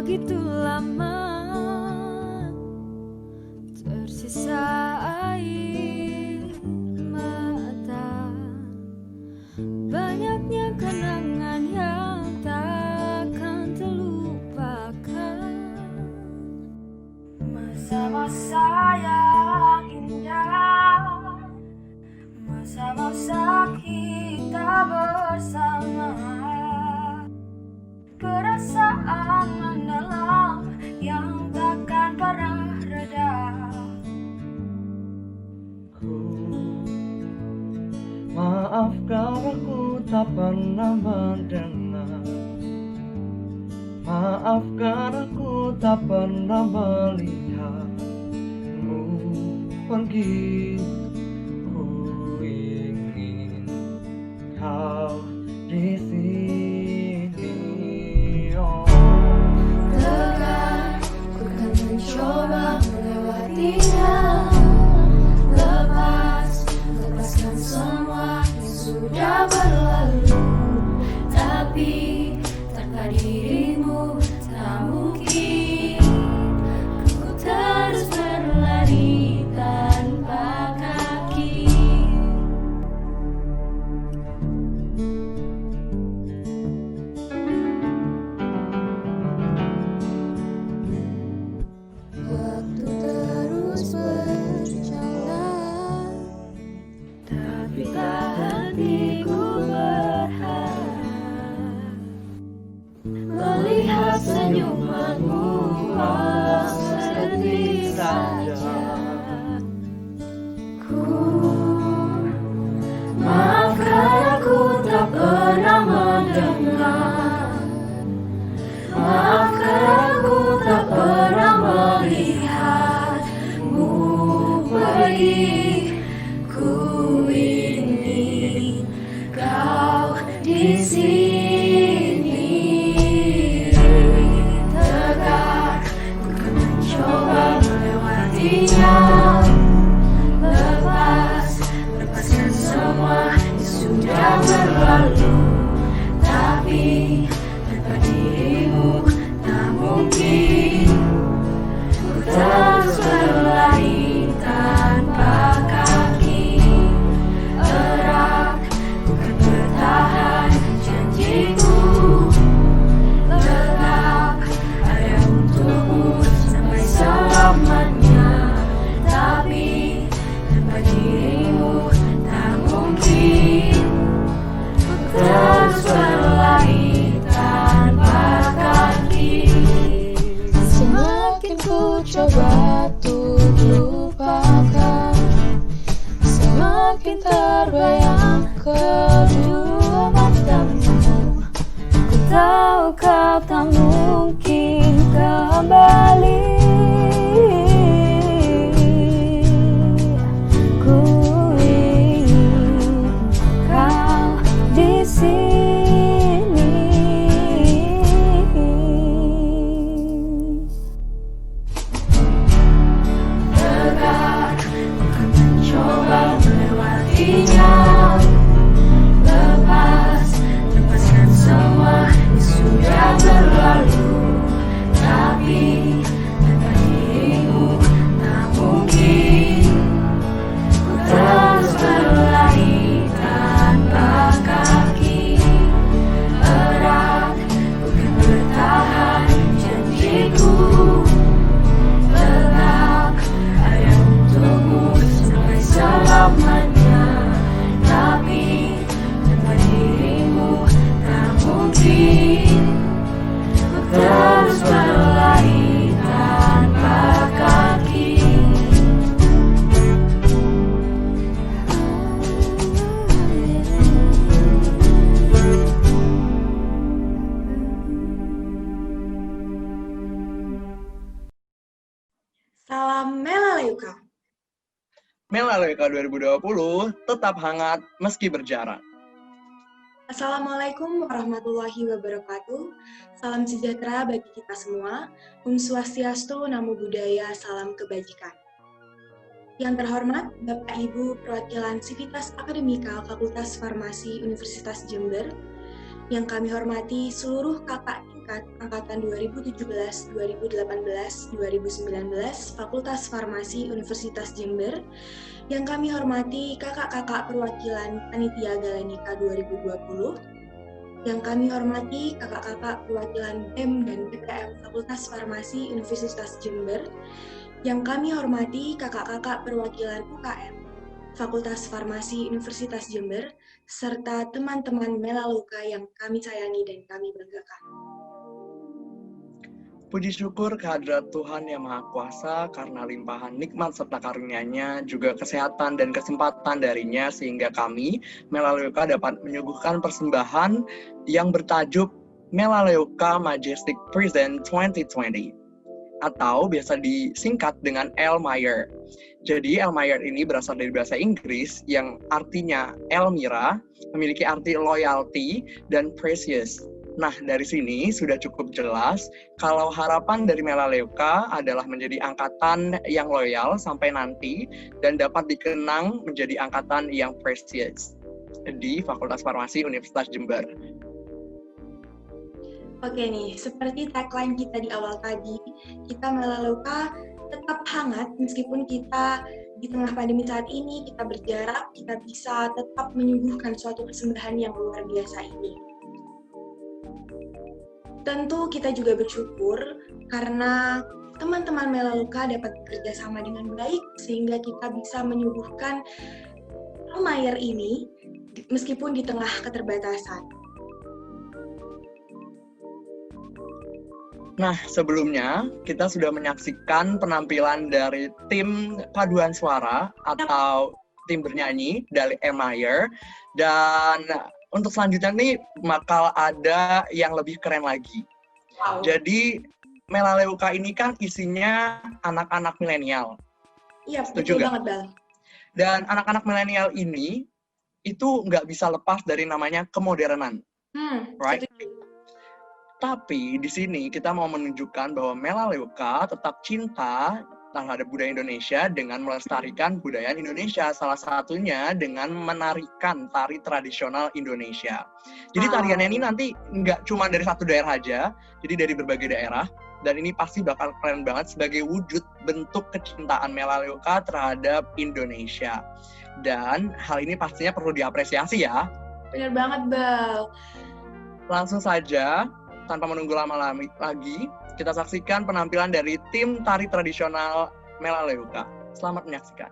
begitu lama, tersisa air mata, banyaknya kenangan yang takkan terlupakan. Masa-masa yang indah, masa-masa kita bersama, perasaan mendalam yang takkan pernah reda. Maafkan aku tak pernah mendengar, maafkan aku tak pernah melihatmu pergi. Ku ingin kau di sini. Oh. Tegar, ku kan mencoba melewatinya. Lepaskan semua yang sudah berlalu. Tapi tanpa dirimu tak mungkin ku terus berlari tanpa kaki. Waktu terus berjalan, tapi tak hatiku berharap melihat senyumanmu walau sedetik saja. Maafkan aku tak pernah mendengar, maafkan aku tak pernah melihatmu pergi. Ku ingin kau di sini. Tegar, ku kan mencoba melewatinya. Lepaskan semua yang sudah berlalu. Tapi tanpa dirimu tak mungkin ku terus berlari tanpa kaki. Erat, ku kan bertahan janjiku. Tetap ada untukmu sampai selamanya. Tapi tanpa dirimu tak mungkin ku terus berlari tanpa kaki. Semakin ku coba untuk lupakan, semakin terbayang kedua matamu. Ku tahu kau tak mungkin kembali. Ku ingin kau di sini. Tegar, ku kan mencoba melewatinya. Lepaskan semua yang sudah berlalu. Tapi tanpa dirimu tak mungkin ku terus berlari tanpa kaki. Erat, ku kan bertahan janjiku. Tetap ada untukmu sampai selamanya. Tapi tanpa dirimu tak mungkin ku terus berlari tanpa kaki. Salam Melaleuka. Melaleuka 2020 tetap hangat meski berjarak. Assalamualaikum warahmatullahi wabarakatuh. Salam sejahtera bagi kita semua. Swastiastu, Namo Buddhaya, salam kebajikan. Yang terhormat Bapak Ibu perwakilan Sivitas Akademika Fakultas Farmasi Universitas Jember, yang kami hormati seluruh kakak tingkat angkatan 2017, 2018, 2019 Fakultas Farmasi Universitas Jember. Yang kami hormati kakak-kakak perwakilan Panitia Galenika 2020. Yang kami hormati kakak-kakak perwakilan BEM dan BPM Fakultas Farmasi Universitas Jember. Yang kami hormati kakak-kakak perwakilan UKM Fakultas Farmasi Universitas Jember, serta teman-teman Melaleuka yang kami sayangi dan kami banggakan. Puji syukur kehadirat Tuhan Yang Maha Kuasa karena limpahan nikmat serta karunia-Nya, juga kesehatan dan kesempatan darinya, sehingga kami, Melaleuka, dapat menyuguhkan persembahan yang bertajuk Melaleuka Majestic Present 2020, atau biasa disingkat dengan Elmire. Jadi Elmire ini berasal dari bahasa Inggris yang artinya Elmira, memiliki arti loyalty dan precious. Nah, dari sini sudah cukup jelas kalau harapan dari Melaleuka adalah menjadi angkatan yang loyal sampai nanti dan dapat dikenang menjadi angkatan yang precious di Fakultas Farmasi Universitas Jember. Oke nih, seperti tagline kita di awal tadi, kita Melaleuka tetap hangat meskipun kita di tengah pandemi saat ini, kita berjarak, kita bisa tetap menyuguhkan suatu persembahan yang luar biasa ini. Tentu kita juga bersyukur karena teman-teman Melaleuka dapat bekerja sama dengan baik sehingga kita bisa menyuguhkan Elmire ini meskipun di tengah keterbatasan. Nah, sebelumnya kita sudah menyaksikan penampilan dari tim paduan suara atau tim bernyanyi dari Elmire, dan untuk selanjutnya nih bakal ada yang lebih keren lagi. Wow. Jadi Melaleuka ini kan isinya anak-anak milenial. Iya, Setuju betul nggak? banget, Bal. Dan anak-anak milenial ini itu nggak bisa lepas dari namanya kemodernan, right? Setuju. Tapi di sini kita mau menunjukkan bahwa Melaleuka tetap cinta terhadap budaya Indonesia dengan melestarikan budaya Indonesia, salah satunya dengan menarikan tari tradisional Indonesia. Jadi tariannya ini nanti nggak cuma dari satu daerah aja, jadi dari berbagai daerah, dan ini pasti bakal keren banget sebagai wujud bentuk kecintaan Melaleuka terhadap Indonesia. Dan hal ini pastinya perlu diapresiasi ya. Bener banget, Bal. Langsung saja, tanpa menunggu lama lagi, kita saksikan penampilan dari tim tari tradisional Melaleuka. Selamat menyaksikan.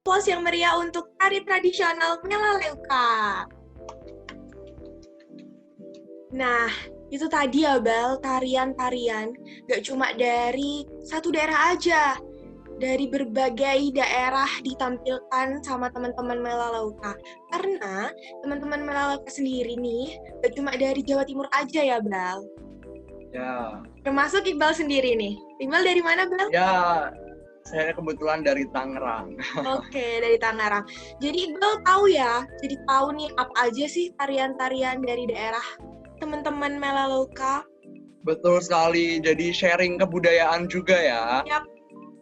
applause yang meriah untuk tari tradisional Melaleuca. Nah, itu tadi ya Bel, tarian-tarian gak cuma dari satu daerah aja. Dari berbagai daerah ditampilkan sama teman-teman Melaleuca. Karena teman-teman Melaleuca sendiri nih gak cuma dari Jawa Timur aja ya Bel. Ya. Termasuk Iqbal sendiri nih. Iqbal dari mana Bel? Ya, saya kebetulan dari Tangerang. Oke, dari Tangerang. Jadi Iqbal tahu ya, jadi tahu nih apa aja sih tarian-tarian dari daerah teman-teman Melaleuca. Betul sekali, jadi sharing kebudayaan juga ya. Yap,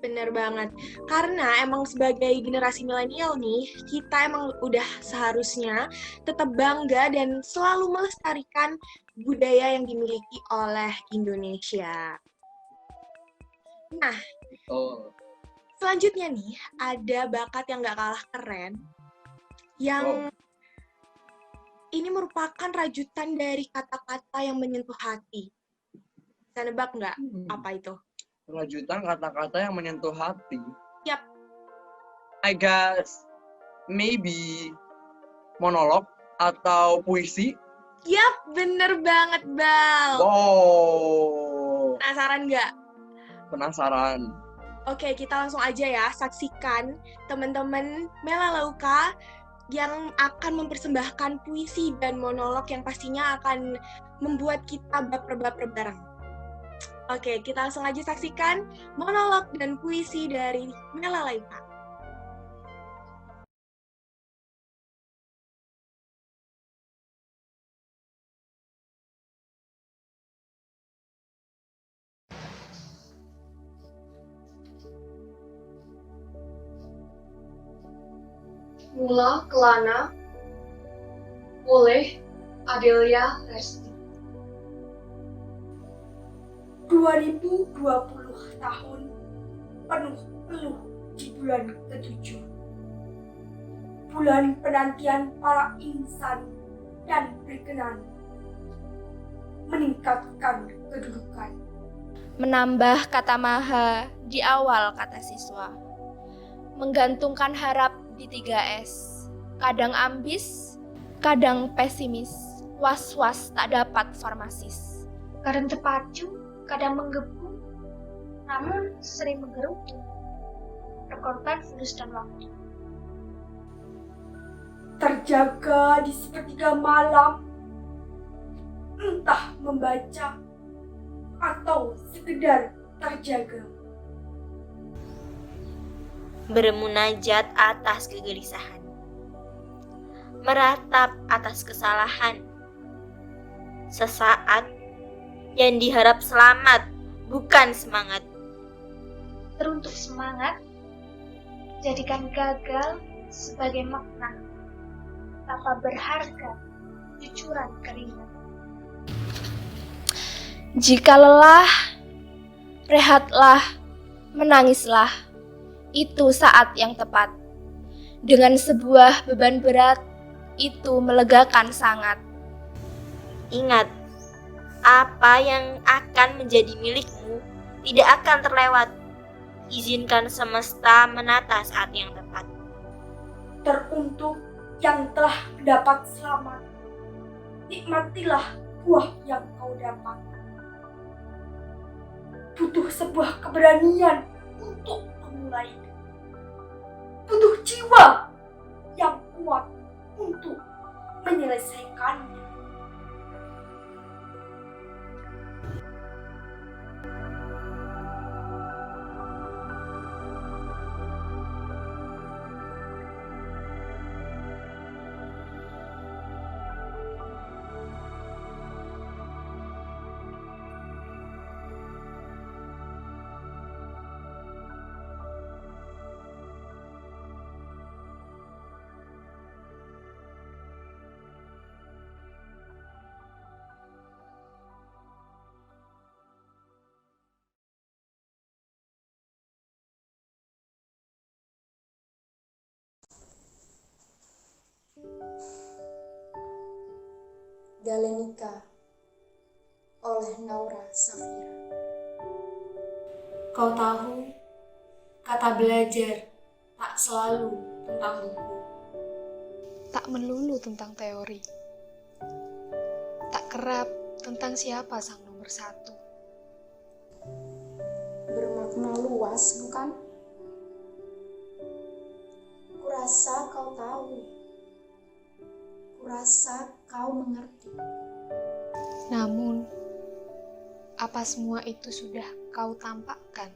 bener banget. Karena emang sebagai generasi milenial nih, kita emang udah seharusnya tetap bangga dan selalu melestarikan budaya yang dimiliki oleh Indonesia. Nah, Betul. selanjutnya nih, ada bakat yang gak kalah keren, yang ini merupakan rajutan dari kata-kata yang menyentuh hati. Bisa nebak nggak apa itu? Rajutan kata-kata yang menyentuh hati. Yap. I guess maybe monolog atau puisi. Yap, bener banget, Bal. Wow. Penasaran nggak? Penasaran. Oke, kita langsung aja ya saksikan teman-teman Melaleuca yang akan mempersembahkan puisi dan monolog yang pastinya akan membuat kita baper-baper bareng. Oke, kita langsung aja saksikan monolog dan puisi dari Melaleuca. Mula Kelana oleh Adelia Resti. 2020 tahun penuh di bulan ke-7. Bulan penantian para insan dan berkenan meningkatkan kedudukan. Menambah kata maha di awal kata siswa. Menggantungkan harap di 3S. Kadang ambis, kadang pesimis. Was-was tak dapat farmasis. Kadang terpacu, kadang menggebu, namun sering menggerutu. Berkorban fulus dan waktu. Terjaga di sepertiga malam, entah membaca atau sekedar terjaga. Bermunajat atas kegelisahan, meratap atas kesalahan, sesaat yang diharap selamat, bukan semangat. Teruntuk semangat, jadikan gagal sebagai makna, tanpa berharga, jujuran keringat. Jika lelah, rehatlah, menangislah. Itu saat yang tepat. Dengan sebuah beban berat, itu melegakan sangat. Ingat, apa yang akan menjadi milikmu tidak akan terlewat. Izinkan semesta menata saat yang tepat. Teruntuk yang telah mendapat selamat, nikmatilah buah yang kau dapat. Butuh sebuah keberanian untuk memulai. Butuh jiwa yang kuat untuk menyelesaikannya. Galenika oleh Naura Safira. Kau tahu, kata belajar tak selalu tentang buku. Tak melulu tentang teori. Tak kerap tentang siapa sang nomor satu. Bermakna luas, bukan? Kurasa kau tahu. Kurasa kau mengerti. Namun, apa semua itu sudah kau tampakkan?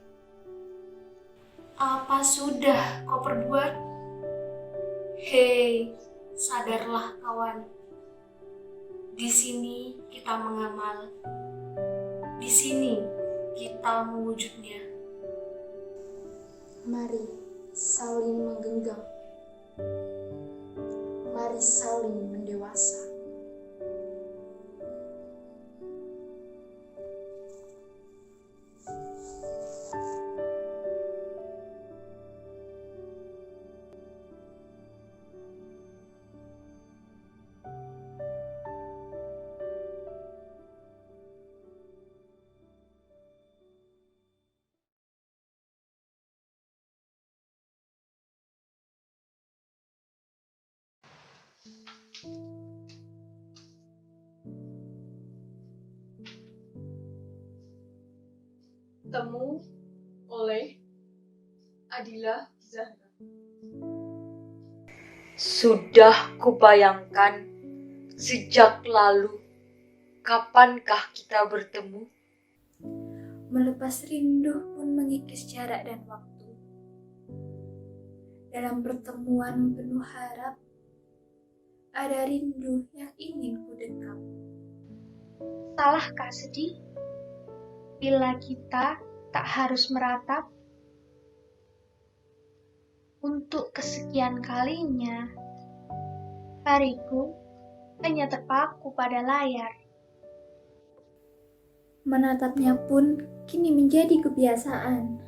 Apa sudah kau perbuat? Hei, sadarlah kawan. Di sini kita mengamal. Di sini kita mewujudnya. Mari saling menggenggam. Mari saling mendewasa. Temu oleh Adila Zahra. Sudah kubayangkan sejak lalu, kapankah kita bertemu? Melepas rindu pun mengikis jarak dan waktu. Dalam pertemuan penuh harap, ada rindu yang ingin ku dekam. Salahkah sedih? Bila kita tak harus meratap? Untuk kesekian kalinya, hariku hanya terpaku pada layar. Menatapnya pun kini menjadi kebiasaan.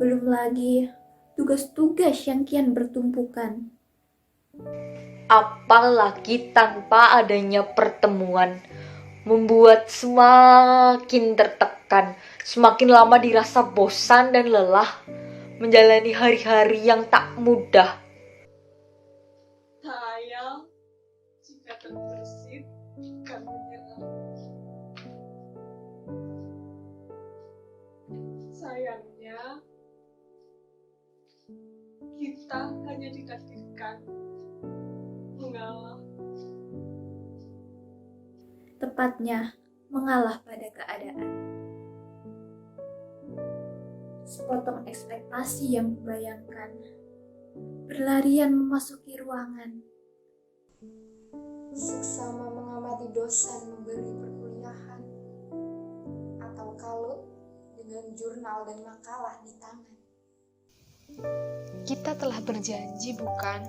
Belum lagi tugas-tugas yang kian bertumpukan. Apalagi tanpa adanya pertemuan, membuat semakin tertekan, semakin lama dirasa bosan dan lelah, menjalani hari-hari yang tak mudah. Sayang, jika terbersit, kan menyerah. Sayangnya, kita hanya ditakdirkan mengalah. Tepatnya mengalah pada keadaan. Sepotong ekspektasi yang kubayangkan berlarian memasuki ruangan. Seksama mengamati dosen memberi perkuliahan, atau kalut dengan jurnal dan makalah di tangan. Kita telah berjanji, bukan?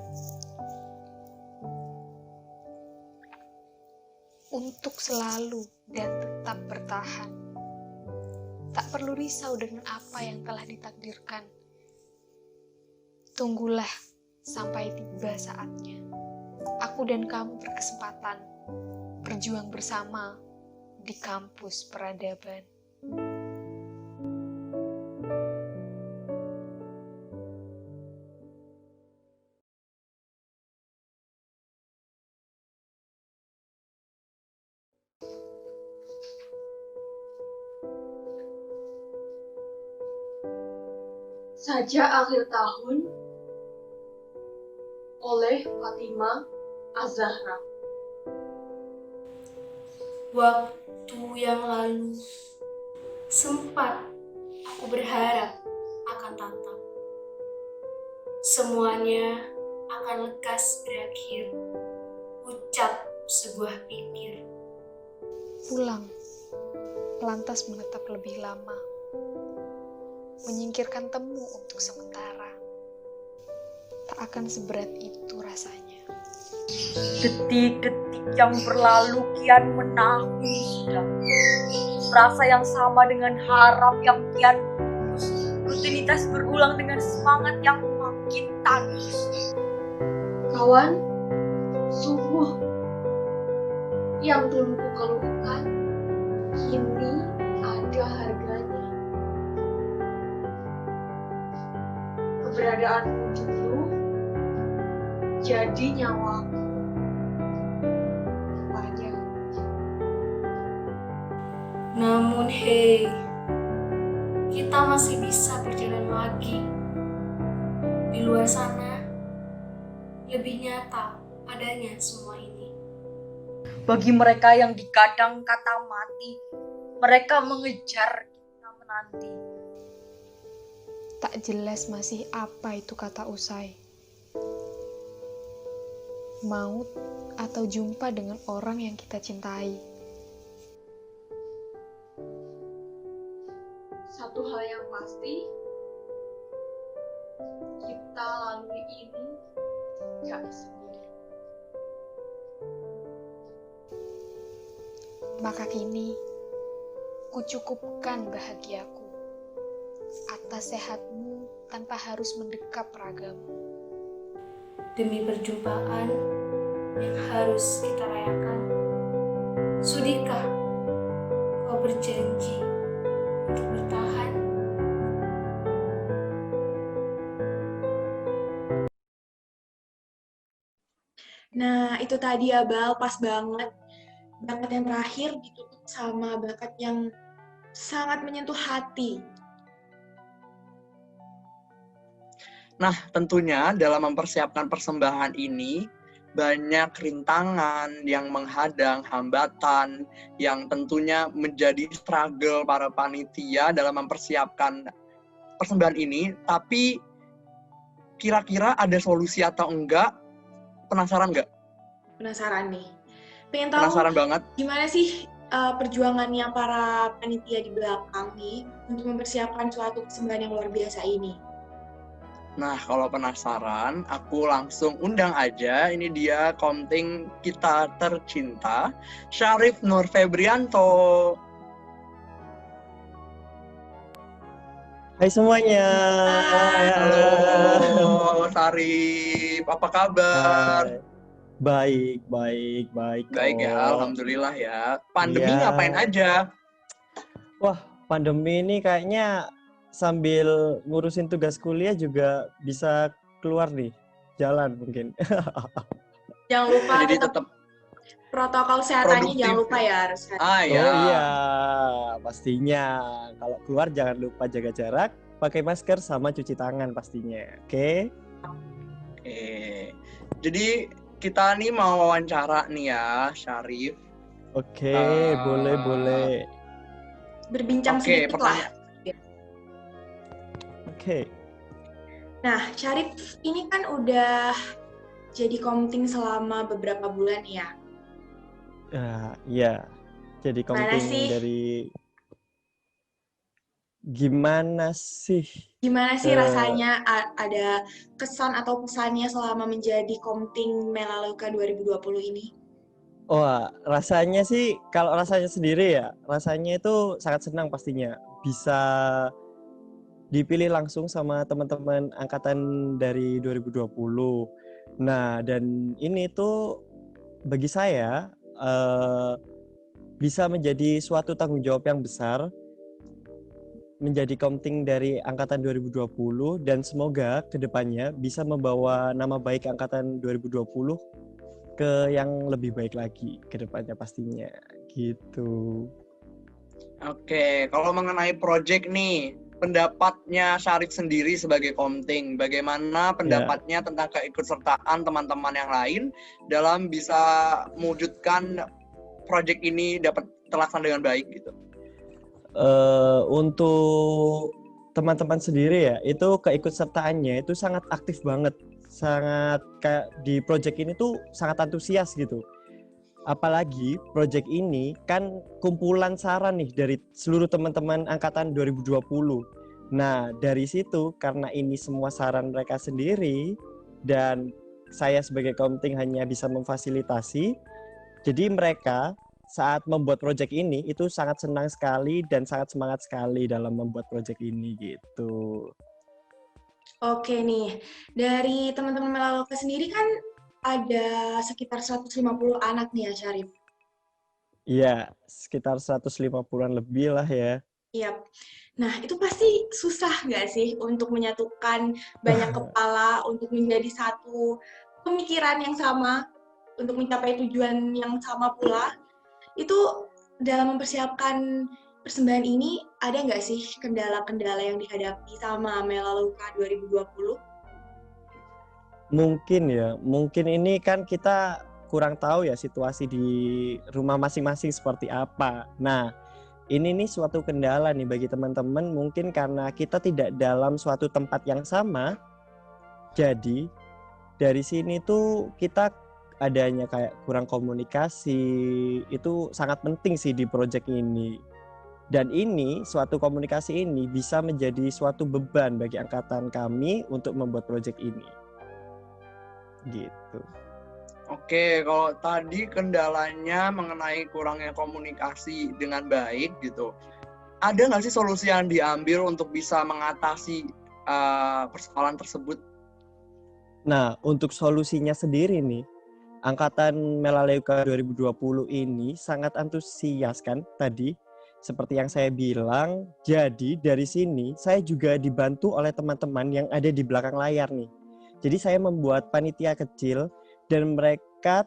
Untuk selalu dan tetap bertahan. Tak perlu risau dengan apa yang telah ditakdirkan. Tunggulah sampai tiba saatnya. Aku dan kamu berkesempatan berjuang bersama di kampus peradaban. Saja akhir tahun oleh Fatima Az-Zahra. Waktu yang lalu sempat aku berharap akan tatap. Semuanya akan lekas berakhir. Ucap sebuah pikir. Pulang, lantas menetap lebih lama. Menyingkirkan temu untuk sementara. Tak akan seberat itu rasanya. Detik-detik yang berlalu kian menahun sudah. Rasa yang sama dengan harap yang kian pupus. Rutinitas berulang dengan semangat yang makin tandus. Kawan, sungguh yang dulu ku keluhkan, kini ada harganya. Keberadaan keberadaanmu dulu jadi nyawaku. Rupanya. Namun hei, kita masih bisa berjalan lagi. Di luar sana, lebih nyata adanya semua ini. Bagi mereka yang dikadang kata mati, mereka mengejar kita menanti. Tak jelas masih apa itu kata usai. Maut atau jumpa dengan orang yang kita cintai. Satu hal yang pasti, kita lalui ini gak sendiri. Maka kini, kucukupkan bahagiaku atas sehatmu tanpa harus mendekap ragamu. Demi perjumpaan yang harus kita rayakan, sudikah kau berjanji untuk bertahan? Nah, itu tadi ya, Bal, pas banget. Bakat yang terakhir ditutup sama bakat yang sangat menyentuh hati. Nah, tentunya dalam mempersiapkan persembahan ini, banyak rintangan yang menghadang, hambatan, yang tentunya menjadi struggle para panitia dalam mempersiapkan persembahan ini. Tapi, kira-kira ada solusi atau enggak? Penasaran nggak? Penasaran nih. Pengen tahu Penasaran banget. gimana sih perjuangannya para panitia di belakang nih untuk mempersiapkan suatu persembahan yang luar biasa ini. Nah, kalau penasaran, aku langsung undang aja. Ini dia komting kita tercinta, Syarif Nur Febrianto. Hai semuanya. Halo, Syarif. Apa kabar? Hai. Baik. Baik ya, alhamdulillah ya. Pandemi Iya. ngapain aja? Wah, pandemi ini kayaknya sambil ngurusin tugas kuliah juga bisa keluar nih, jalan mungkin. Jangan lupa Jadi tetap tetap protokol kesehatannya produktif jangan lupa ya harus. Ah ya. Oh iya, pastinya. Kalau keluar jangan lupa jaga jarak, pakai masker sama cuci tangan pastinya. Oke? Jadi kita nih mau wawancara nih ya, Syarif. Oke, boleh. Berbincang sedikit lah. Oke. Nah, Syarif ini kan udah jadi komting selama beberapa bulan ya. Iya. Jadi komting dari Gimana sih rasanya ada kesan atau pesannya selama menjadi komting Melaleuca 2020 ini? Wah, rasanya sih, kalau rasanya sendiri ya, rasanya itu sangat senang pastinya. Bisa dipilih langsung sama teman-teman angkatan dari 2020. Nah, dan ini tuh bagi saya bisa menjadi suatu tanggung jawab yang besar menjadi komting dari angkatan 2020 dan semoga kedepannya bisa membawa nama baik angkatan 2020 ke yang lebih baik lagi kedepannya pastinya gitu. Oke, kalau mengenai project nih, pendapatnya Syarif sendiri sebagai komting, bagaimana pendapatnya tentang keikutsertaan teman-teman yang lain dalam bisa mewujudkan project ini dapat terlaksana dengan baik gitu? Untuk teman-teman sendiri ya, itu keikutsertaannya itu sangat aktif banget, sangat kayak di project ini tuh sangat antusias gitu. Apalagi project ini kan kumpulan saran nih dari seluruh teman-teman angkatan 2020. Nah, dari situ karena ini semua saran mereka sendiri dan saya sebagai komting hanya bisa memfasilitasi, jadi mereka saat membuat project ini itu sangat senang sekali dan sangat semangat sekali dalam membuat project ini gitu. Oke nih, dari teman-teman Melaleuca sendiri kan ada sekitar 150 anak nih ya, Syarif? Iya, sekitar 150-an lebih lah ya. Yap. Nah, itu pasti susah nggak sih untuk menyatukan banyak kepala untuk menjadi satu pemikiran yang sama, untuk mencapai tujuan yang sama pula. Itu dalam mempersiapkan persembahan ini, ada nggak sih kendala-kendala yang dihadapi sama Melaleuca 2020? Mungkin ini kan kita kurang tahu ya situasi di rumah masing-masing seperti apa. Nah, ini nih suatu kendala nih bagi teman-teman mungkin karena kita tidak dalam suatu tempat yang sama. Jadi dari sini tuh kita adanya kayak kurang komunikasi itu sangat penting sih di proyek ini. Dan ini suatu komunikasi ini bisa menjadi suatu beban bagi angkatan kami untuk membuat proyek ini. Gitu. Oke, kalau tadi kendalanya mengenai kurangnya komunikasi dengan baik gitu, ada nggak sih solusi yang diambil untuk bisa mengatasi persoalan tersebut? Nah, untuk solusinya sendiri nih, Angkatan Melaleuca 2020 ini sangat antusias kan tadi, seperti yang saya bilang. Jadi dari sini saya juga dibantu oleh teman-teman yang ada di belakang layar nih. Jadi saya membuat panitia kecil dan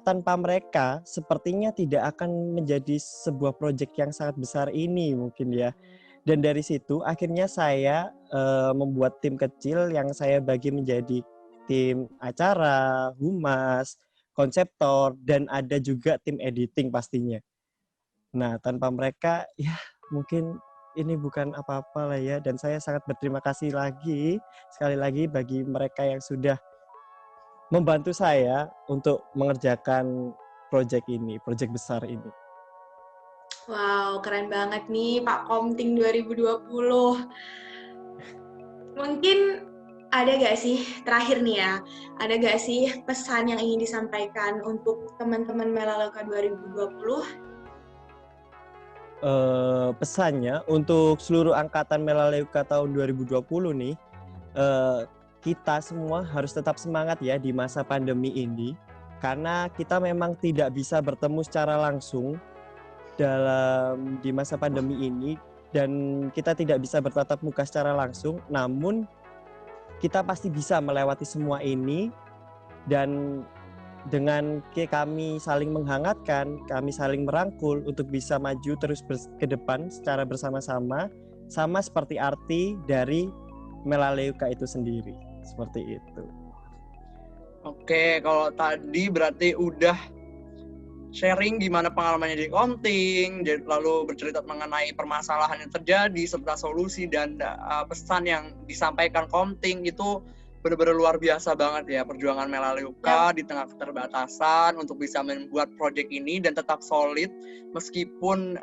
tanpa mereka sepertinya tidak akan menjadi sebuah proyek yang sangat besar ini mungkin ya. Dan dari situ akhirnya saya membuat tim kecil yang saya bagi menjadi tim acara, humas, konseptor, dan ada juga tim editing pastinya. Nah, tanpa mereka ya mungkin ini bukan apa-apa lah ya, dan saya sangat berterima kasih sekali lagi bagi mereka yang sudah membantu saya untuk mengerjakan proyek besar ini. Wow, keren banget nih Pak Komting 2020. Mungkin ada gak sih, terakhir nih ya, ada gak sih pesan yang ingin disampaikan untuk teman-teman Melaleuca 2020? Pesannya untuk seluruh angkatan Melaleuca tahun 2020 nih, kita semua harus tetap semangat ya di masa pandemi ini, karena kita memang tidak bisa bertemu secara langsung di masa pandemi ini, dan kita tidak bisa bertatap muka secara langsung, namun kita pasti bisa melewati semua ini. Dan dengan kami saling menghangatkan, kami saling merangkul untuk bisa maju terus ke depan secara bersama-sama, sama seperti arti dari Melaleuca itu sendiri. Seperti itu. Oke, kalau tadi berarti udah sharing gimana pengalamannya di Komting, lalu bercerita mengenai permasalahan yang terjadi serta solusi dan pesan yang disampaikan Komting itu benar-benar luar biasa banget ya perjuangan Melaleuca di tengah keterbatasan untuk bisa membuat proyek ini dan tetap solid meskipun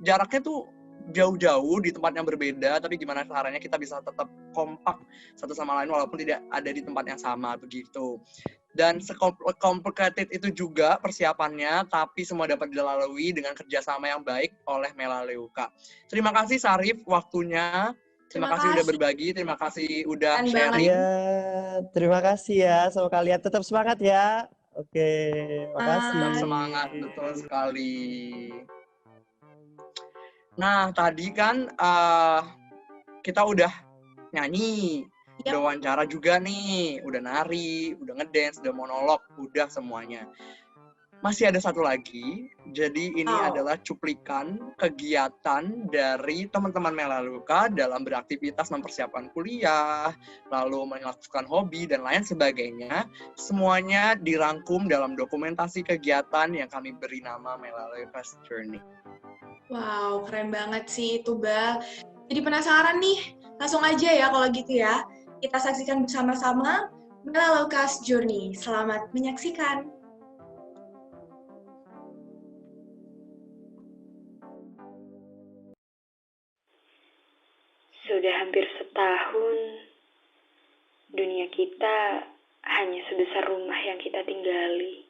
jaraknya tuh jauh-jauh di tempat yang berbeda, tapi gimana caranya kita bisa tetap kompak satu sama lain walaupun tidak ada di tempat yang sama begitu. Dan complicated itu juga persiapannya, tapi semua dapat dilalui dengan kerjasama yang baik oleh Melaleuca. Terima kasih Sarif waktunya. Terima kasih udah berbagi, terima kasih udah sharing. Iya, terima kasih ya sama kalian. Tetap semangat ya. Oke, makasih. Tetap semangat, betul sekali. Nah, tadi kan kita udah nyanyi, udah wawancara juga nih, udah nari, udah ngedance, udah monolog, udah semuanya. Masih ada satu lagi, jadi ini adalah cuplikan kegiatan dari teman-teman Melaleuca dalam beraktivitas mempersiapkan kuliah, lalu melakukan hobi, dan lain sebagainya. Semuanya dirangkum dalam dokumentasi kegiatan yang kami beri nama Melaleuca's Journey. Wow, keren banget sih itu, Bal. Jadi penasaran nih, langsung aja ya kalau gitu ya. Kita saksikan bersama-sama Melaleuca's Journey. Selamat menyaksikan. Sudah hampir setahun, dunia kita hanya sebesar rumah yang kita tinggali.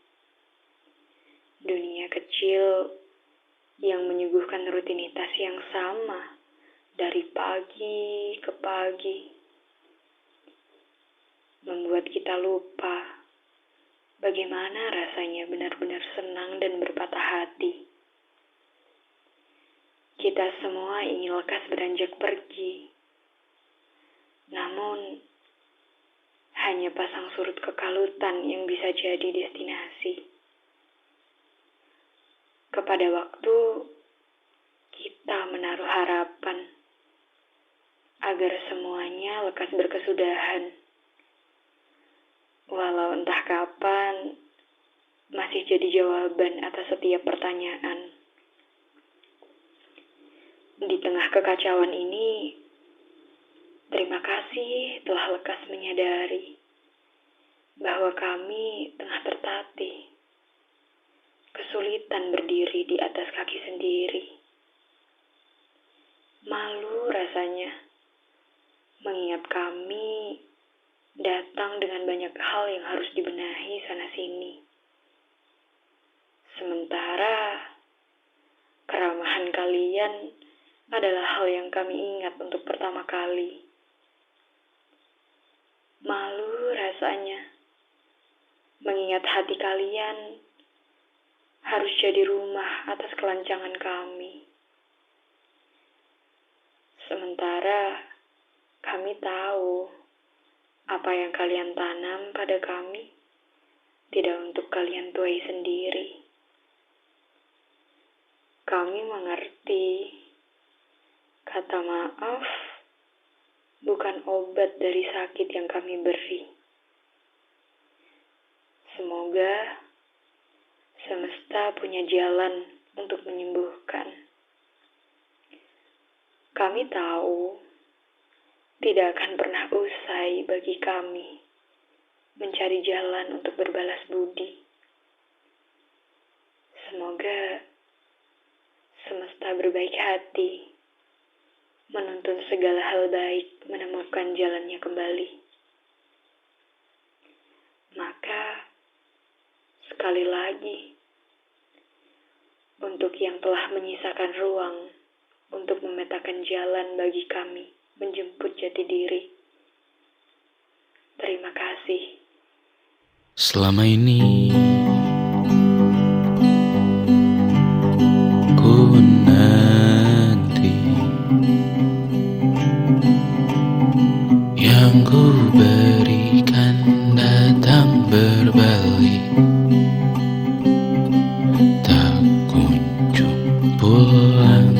Dunia kecil yang menyuguhkan rutinitas yang sama dari pagi ke pagi. Membuat kita lupa bagaimana rasanya benar-benar senang dan berpatah hati. Kita semua ingin lekas beranjak pergi. Namun, hanya pasang surut kekalutan yang bisa jadi destinasi. Kepada waktu, kita menaruh harapan agar semuanya lekas berkesudahan. Walau entah kapan, masih jadi jawaban atas setiap pertanyaan. Di tengah kekacauan ini, terima kasih telah lekas menyadari bahwa kami tengah tertatih, kesulitan berdiri di atas kaki sendiri. Malu rasanya mengingat kami datang dengan banyak hal yang harus dibenahi sana-sini. Sementara keramahan kalian adalah hal yang kami ingat untuk pertama kali. Malu rasanya mengingat hati kalian harus jadi rumah atas kelancangan kami. Sementara kami tahu apa yang kalian tanam pada kami tidak untuk kalian tuai sendiri. Kami mengerti kata maaf bukan obat dari sakit yang kami beri. Semoga semesta punya jalan untuk menyembuhkan. Kami tahu tidak akan pernah usai bagi kami mencari jalan untuk berbalas budi. Semoga semesta berbaik hati menuntun segala hal baik menemukan jalannya kembali. Maka, sekali lagi, untuk yang telah menyisakan ruang untuk memetakan jalan bagi kami menjemput jati diri, terima kasih. Selama ini ku nanti yang ku berikan datang berbalik, tak kunjung pulang.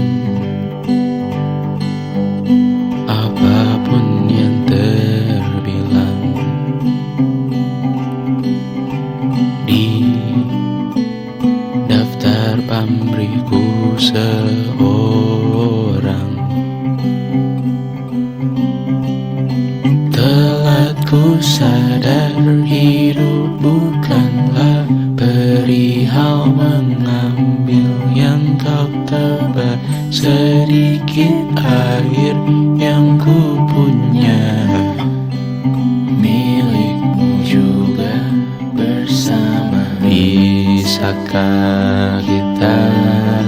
Apapun yang terbilang di daftar pamrihku seorang, telah ku sadar hidup bukanlah perihal mengambil yang tak tebar. Sedikit air yang ku punya milikmu juga bersama. Bisakah kita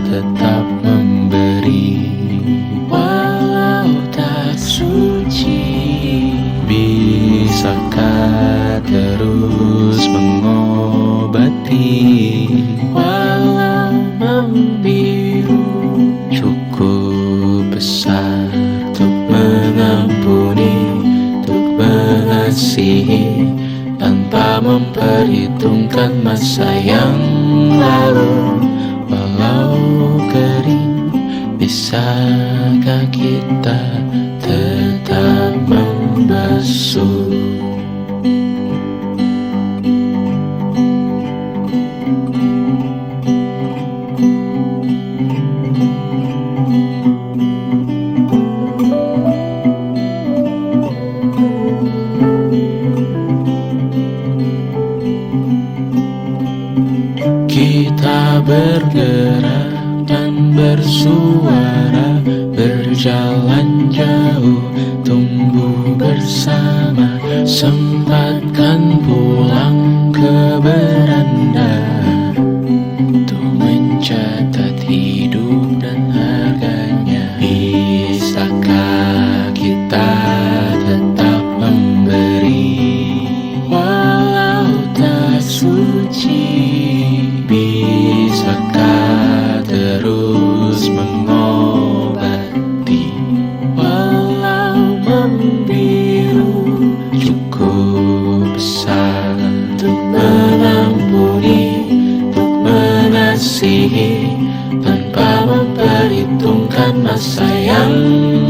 tetap memberi walau tak suci? Bisakah terus mengobati walau membiru? Cukup besar untuk mengampuni, untuk mengasihi, tanpa memperhitungkan masa yang lalu. Walau kering, bisakah kita tetap membasuh? Kita bergerak dan bersuara, berjalan jauh, tumbuh bersama. Sempatkan pulang ke beranda untuk mencatat hidup dan harganya. Bisakah kita tetap memberi walau tak suci? Bisakah terus mengobati lupakan masa yang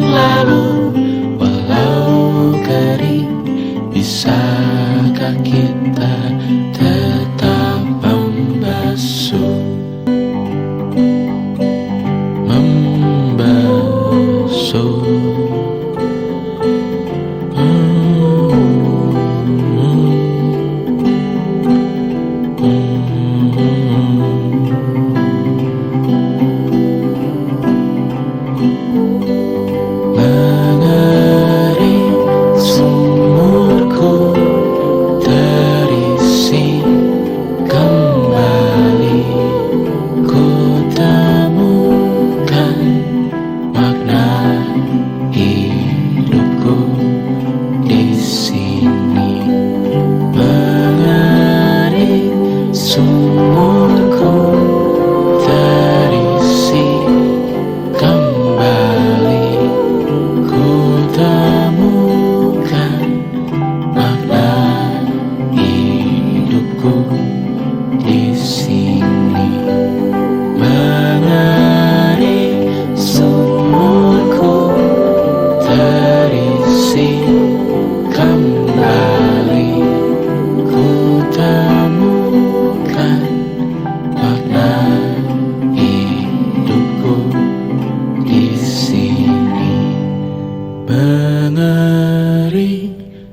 lalu, walau kering, bisakah kita tetap membasuh?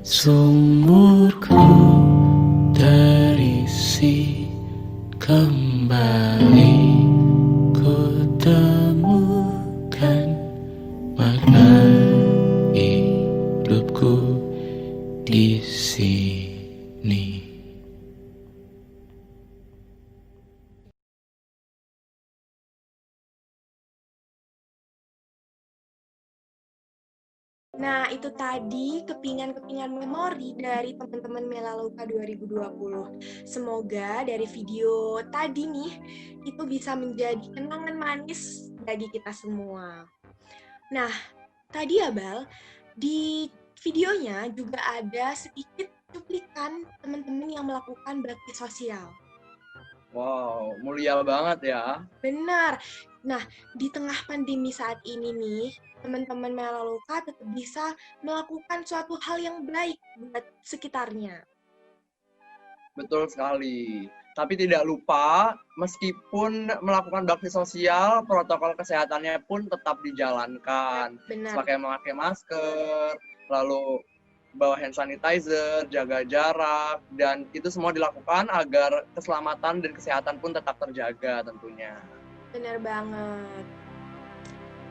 Sumurku terisi kembali, ku temukan makna hidupku di sini. Nah, itu tadi kepingan-kepingan memori dari teman-teman Melaleuca 2020. Semoga dari video tadi nih, itu bisa menjadi kenangan manis bagi kita semua. Nah, tadi ya Bal, di videonya juga ada sedikit cuplikan teman-teman yang melakukan bakti sosial. Wow, mulia banget ya. Benar. Nah, di tengah pandemi saat ini nih, teman-teman Melaleuca tetap bisa melakukan suatu hal yang baik buat sekitarnya. Betul sekali. Tapi tidak lupa, meskipun melakukan bakti sosial, protokol kesehatannya pun tetap dijalankan. Benar. Pakai memakai masker, lalu bawa hand sanitizer, jaga jarak, dan itu semua dilakukan agar keselamatan dan kesehatan pun tetap terjaga tentunya. Benar banget.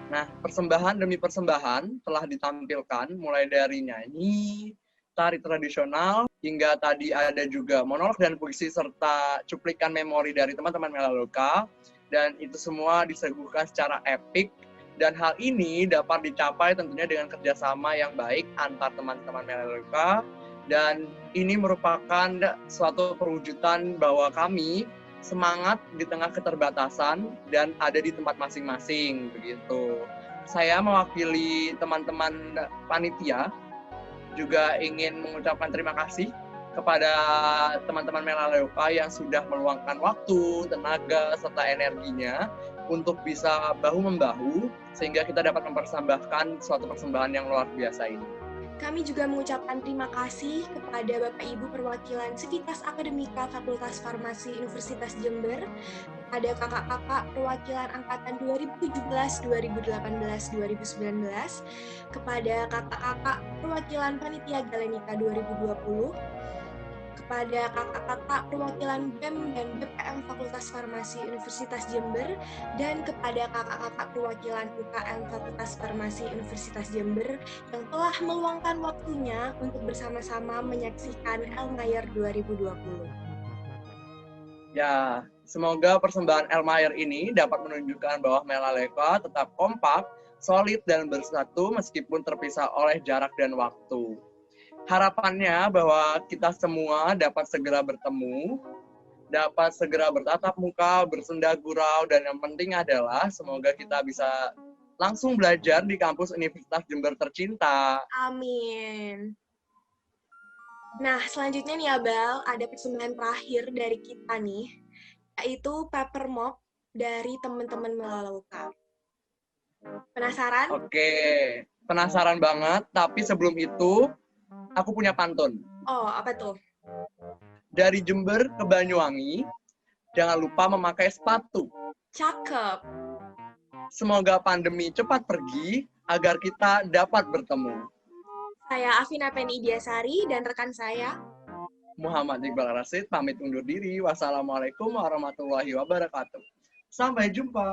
Nah, persembahan demi persembahan telah ditampilkan mulai dari nyanyi, tari tradisional, hingga tadi ada juga monolog dan puisi serta cuplikan memori dari teman-teman Melaleuca, dan itu semua disuguhkan secara epik, dan hal ini dapat dicapai tentunya dengan kerjasama yang baik antar teman-teman Melaleuca, dan ini merupakan suatu perwujudan bahwa kami semangat di tengah keterbatasan dan ada di tempat masing-masing begitu. Saya mewakili teman-teman panitia juga ingin mengucapkan terima kasih kepada teman-teman Melaleuca yang sudah meluangkan waktu, tenaga, serta energinya untuk bisa bahu-membahu sehingga kita dapat mempersembahkan suatu persembahan yang luar biasa ini. Kami juga mengucapkan terima kasih kepada Bapak Ibu perwakilan Sivitas Akademika Fakultas Farmasi Universitas Jember, kepada kakak-kakak perwakilan angkatan 2017, 2018, 2019, kepada kakak-kakak perwakilan Panitia Galenika 2020, kepada kakak-kakak perwakilan BEM dan BPM Fakultas Farmasi Universitas Jember, dan kepada kakak-kakak perwakilan UKM Fakultas Farmasi Universitas Jember yang telah meluangkan waktunya untuk bersama-sama menyaksikan Elmayer 2020. Ya, semoga persembahan Elmayer ini dapat menunjukkan bahwa Melaleuca tetap kompak, solid, dan bersatu meskipun terpisah oleh jarak dan waktu. Harapannya bahwa kita semua dapat segera bertemu, dapat segera bertatap muka, bersenda gurau, dan yang penting adalah semoga kita bisa langsung belajar di kampus Universitas Jember tercinta. Amin. Nah, selanjutnya nih Abel, ada persembahan terakhir dari kita nih, yaitu paper mop dari teman-teman Melaleuca. Penasaran? Oke, penasaran banget. Tapi sebelum itu, aku punya pantun. Oh, apa tuh? Dari Jember ke Banyuwangi, jangan lupa memakai sepatu. Cakep. Semoga pandemi cepat pergi, agar kita dapat bertemu. Saya Afina Penidiasari dan rekan saya Muhammad Iqbal Rasid pamit undur diri. Wassalamualaikum warahmatullahi wabarakatuh. Sampai jumpa.